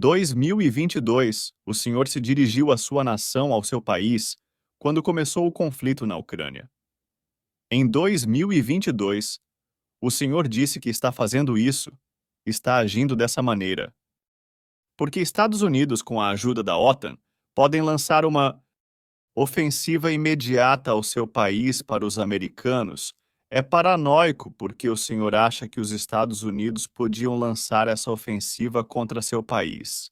2022, o Senhor se dirigiu à sua nação, ao seu país, quando começou o conflito na Ucrânia. Em 2022, o Senhor disse que está fazendo isso, está agindo dessa maneira. Porque Estados Unidos, com a ajuda da OTAN, podem lançar uma ofensiva imediata ao seu país para os americanos. É paranoico porque o senhor acha que os Estados Unidos podiam lançar essa ofensiva contra seu país.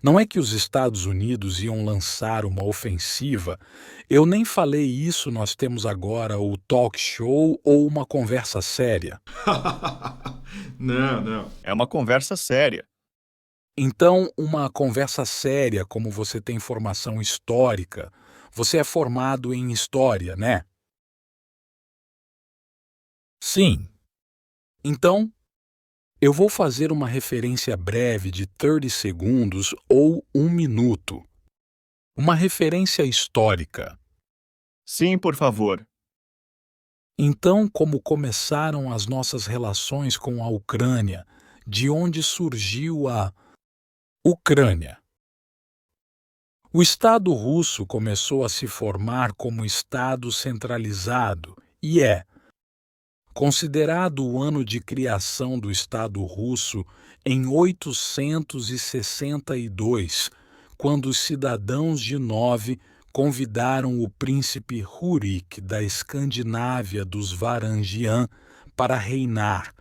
Não é que os Estados Unidos iam lançar uma ofensiva. Eu nem falei isso. Nós temos agora o talk show ou uma conversa séria. Não, não. É uma conversa séria. Então, uma conversa séria, como você tem formação histórica, você é formado em história, né? Sim. Então, eu vou fazer uma referência breve de 30 segundos ou 1 minuto. Uma referência histórica. Sim, por favor. Então, como começaram as nossas relações com a Ucrânia? De onde surgiu a Ucrânia? O Estado russo começou a se formar como Estado centralizado e é considerado o ano de criação do Estado russo em 862, quando os cidadãos de Nove convidaram o príncipe Rurik da Escandinávia dos Varangian para reinar.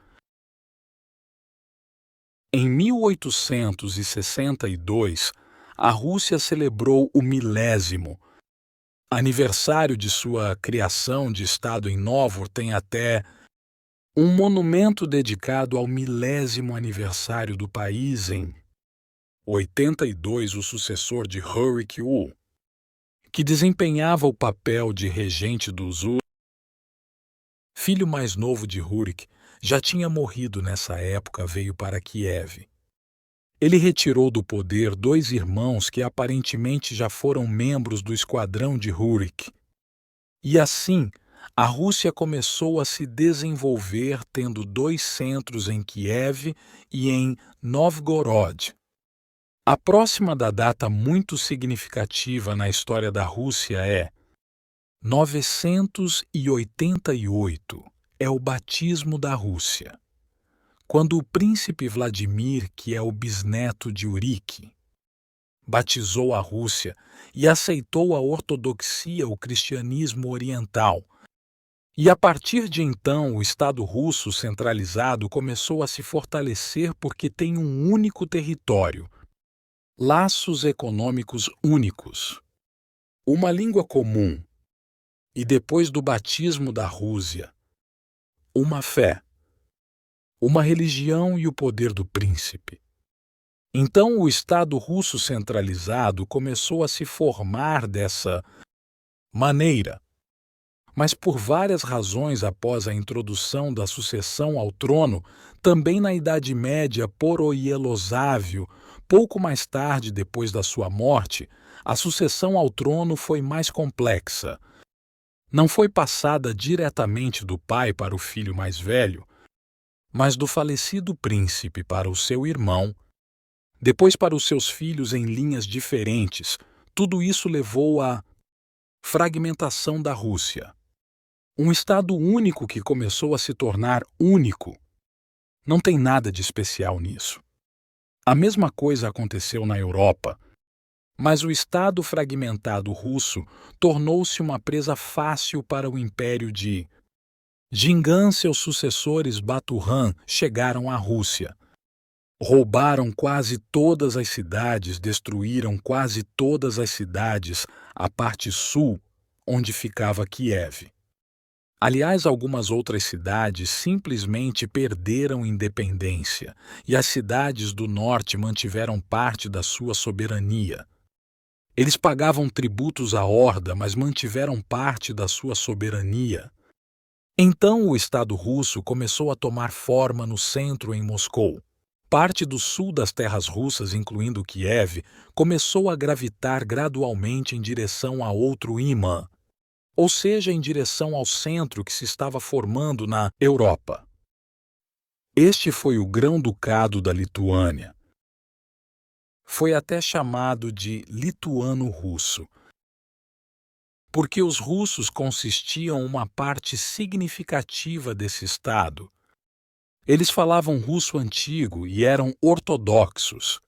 Em 1862, a Rússia celebrou o milésimo aniversário de sua criação de Estado em Novgorod. Tem até um monumento dedicado ao milésimo aniversário do país em 82, o sucessor de Rurik I, que desempenhava o papel de regente do Zul, filho mais novo de Rurik, já tinha morrido nessa época, veio para Kiev. Ele retirou do poder 2 irmãos que aparentemente já foram membros do esquadrão de Rurik. E assim, a Rússia começou a se desenvolver, tendo 2 centros em Kiev e em Novgorod. A próxima da data muito significativa na história da Rússia é 988, é o batismo da Rússia, quando o príncipe Vladimir, que é o bisneto de Urique, batizou a Rússia e aceitou a ortodoxia, o cristianismo oriental. E a partir de então, o Estado russo centralizado começou a se fortalecer porque tem um único território, laços econômicos únicos, uma língua comum e, depois do batismo da Rússia, uma fé, uma religião e o poder do príncipe. Então, o Estado russo centralizado começou a se formar dessa maneira. Mas por várias razões, após a introdução da sucessão ao trono, também na Idade Média por Ielosávio, pouco mais tarde, depois da sua morte, a sucessão ao trono foi mais complexa. Não foi passada diretamente do pai para o filho mais velho, mas do falecido príncipe para o seu irmão, depois para os seus filhos em linhas diferentes. Tudo isso levou à fragmentação da Rússia. Um Estado único que começou a se tornar único. Não tem nada de especial nisso. A mesma coisa aconteceu na Europa, mas o Estado fragmentado russo tornou-se uma presa fácil para o império de Gengis. Seus sucessores Batu-Han chegaram à Rússia. Roubaram quase todas as cidades, destruíram quase todas as cidades, a parte sul, onde ficava Kiev. Aliás, algumas outras cidades simplesmente perderam independência, e as cidades do norte mantiveram parte da sua soberania. Eles pagavam tributos à horda, mas mantiveram parte da sua soberania. Então o Estado russo começou a tomar forma no centro, em Moscou. Parte do sul das terras russas, incluindo Kiev, começou a gravitar gradualmente em direção a outro imã, ou seja, em direção ao centro que se estava formando na Europa. Este foi o Grão-Ducado da Lituânia. foi até chamado de lituano-russo, porque os russos consistiam uma parte significativa desse estado. Eles falavam russo antigo e eram ortodoxos.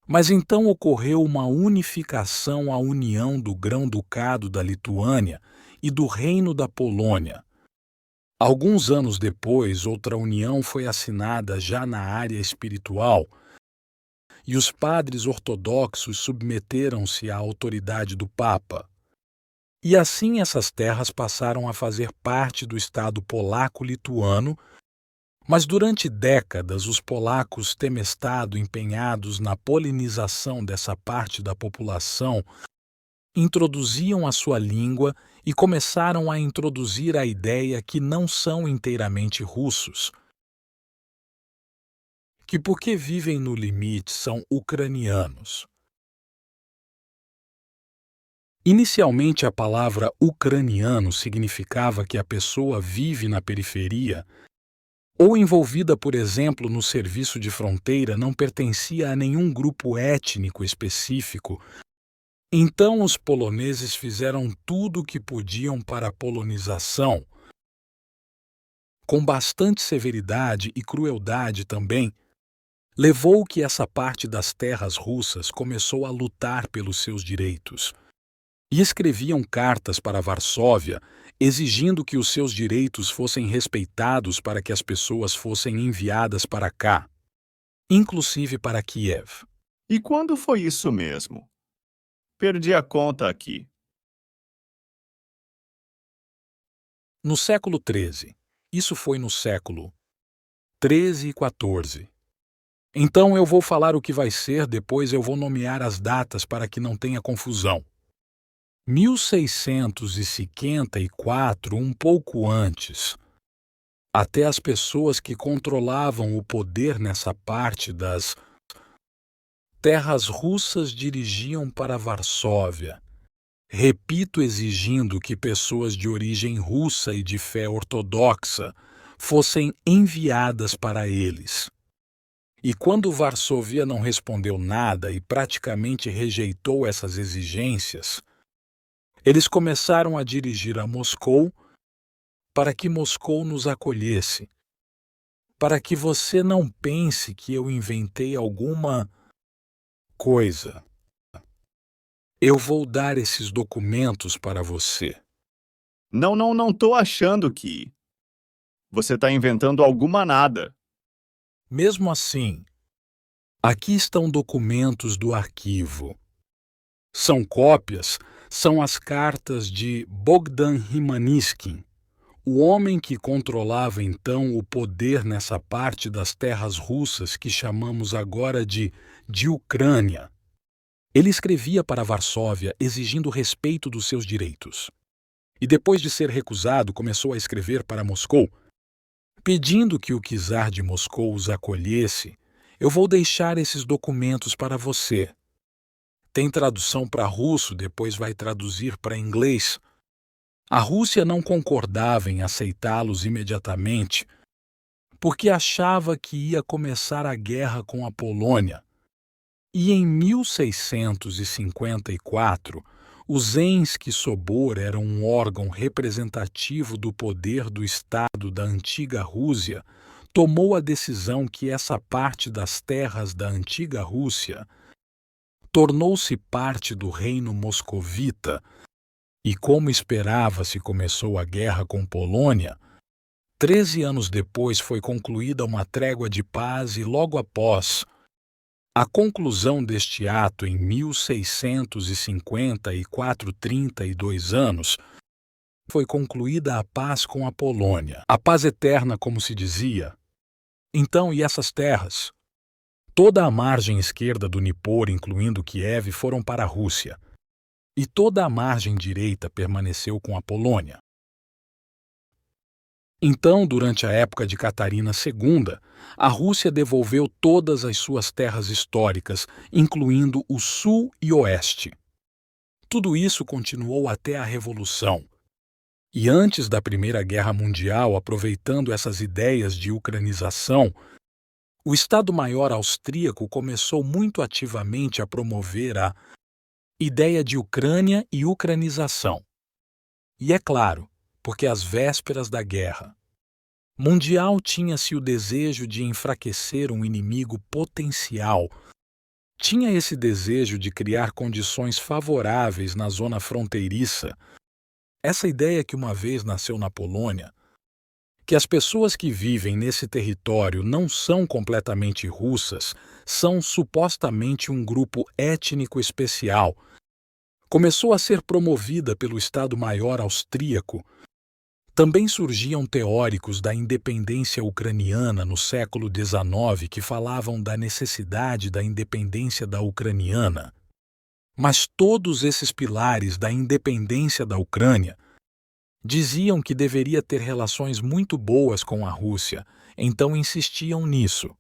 Mas então ocorreu uma unificação à união do Grão-Ducado da Lituânia e do Reino da Polônia. Alguns anos depois, outra união foi assinada já na área espiritual, e os padres ortodoxos submeteram-se à autoridade do Papa. E assim essas terras passaram a fazer parte do Estado polaco-lituano, mas durante décadas os polacos, tendo estado empenhados na polinização dessa parte da população, introduziam a sua língua e começaram a introduzir a ideia que não são inteiramente russos, que porque vivem no limite são ucranianos. Inicialmente a palavra ucraniano significava que a pessoa vive na periferia ou envolvida, por exemplo, no serviço de fronteira, não pertencia a nenhum grupo étnico específico. Então os poloneses fizeram tudo o que podiam para a polonização, com bastante severidade e crueldade também, levou que essa parte das terras russas começou a lutar pelos seus direitos. E escreviam cartas para Varsóvia, exigindo que os seus direitos fossem respeitados para que as pessoas fossem enviadas para cá, inclusive para Kiev. E quando foi isso mesmo? Perdi a conta aqui. No século XIII. Isso foi no século XIII e XIV. Então eu vou falar o que vai ser, depois eu vou nomear as datas para que não tenha confusão. 1654, um pouco antes, até as pessoas que controlavam o poder nessa parte das terras russas dirigiam para Varsóvia. Repito, exigindo que pessoas de origem russa e de fé ortodoxa fossem enviadas para eles. E quando Varsóvia não respondeu nada e praticamente rejeitou essas exigências, eles começaram a dirigir a Moscou para que Moscou nos acolhesse, para que você não pense que eu inventei alguma coisa. Eu vou dar esses documentos para você. Não tô achando que você tá inventando alguma nada. Mesmo assim, aqui estão documentos do arquivo. São cópias, são as cartas de Bogdan Khmelnytsky, o homem que controlava então o poder nessa parte das terras russas que chamamos agora de Ucrânia. Ele escrevia para Varsóvia exigindo respeito dos seus direitos. E depois de ser recusado, começou a escrever para Moscou, pedindo que o czar de Moscou os acolhesse. Eu vou deixar esses documentos para você. Tem tradução para russo, depois vai traduzir para inglês. A Rússia não concordava em aceitá-los imediatamente, porque achava que ia começar a guerra com a Polônia. E em 1654, o Zemski Sobor era um órgão representativo do poder do Estado da antiga Rússia, tomou a decisão que essa parte das terras da antiga Rússia tornou-se parte do reino moscovita e, como esperava-se, começou a guerra com Polônia. 13 anos depois foi concluída uma trégua de paz e logo após a conclusão deste ato em 1654, 32 anos, foi concluída a paz com a Polônia. A paz eterna, como se dizia. Então, e essas terras? Toda a margem esquerda do Dnipro, incluindo Kiev, foram para a Rússia, e toda a margem direita permaneceu com a Polônia. Então, durante a época de Catarina II, a Rússia devolveu todas as suas terras históricas, incluindo o sul e oeste. Tudo isso continuou até a Revolução. E antes da Primeira Guerra Mundial, aproveitando essas ideias de ucranização, O Estado-Maior austríaco começou muito ativamente a promover a ideia de Ucrânia e ucranização. E é claro, porque às vésperas da guerra mundial tinha-se o desejo de enfraquecer um inimigo potencial. Tinha esse desejo de criar condições favoráveis na zona fronteiriça. Essa ideia que uma vez nasceu na Polônia, que as pessoas que vivem nesse território não são completamente russas, são supostamente um grupo étnico especial, começou a ser promovida pelo Estado-Maior austríaco. Também surgiam teóricos da independência ucraniana no século XIX que falavam da necessidade da independência da ucraniana. Mas todos esses pilares da independência da Ucrânia diziam que deveria ter relações muito boas com a Rússia, então insistiam nisso.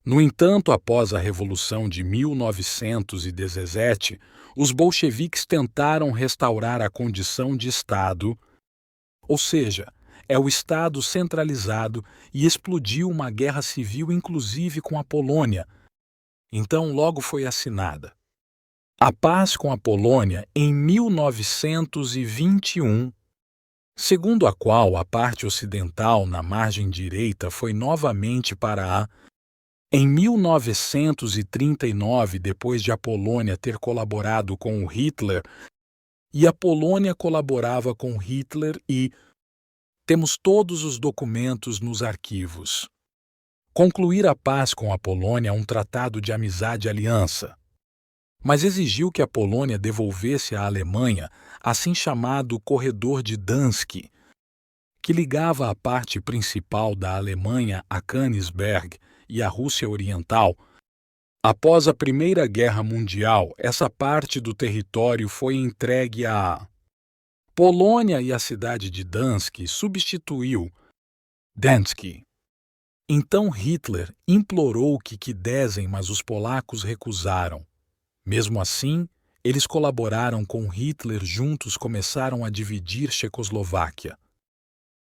No entanto, após a Revolução de 1917, os bolcheviques tentaram restaurar a condição de Estado, ou seja, é o Estado centralizado, e explodiu uma guerra civil inclusive com a Polônia. Então logo foi assinada a paz com a Polônia em 1921, segundo a qual a parte ocidental na margem direita foi novamente para a em 1939, depois de a Polônia ter colaborado com o Hitler, e a Polônia colaborava com Hitler e temos todos os documentos nos arquivos. Concluir a paz com a Polônia é um tratado de amizade e aliança, mas exigiu que a Polônia devolvesse à Alemanha assim chamado Corredor de Danzig, que ligava a parte principal da Alemanha a Königsberg e a Rússia Oriental. Após a Primeira Guerra Mundial, essa parte do território foi entregue à Polônia e a cidade de Danzig substituiu Danzig. Então Hitler implorou que quisessem, mas os polacos recusaram. Mesmo assim, eles colaboraram com Hitler, juntos começaram a dividir Checoslováquia.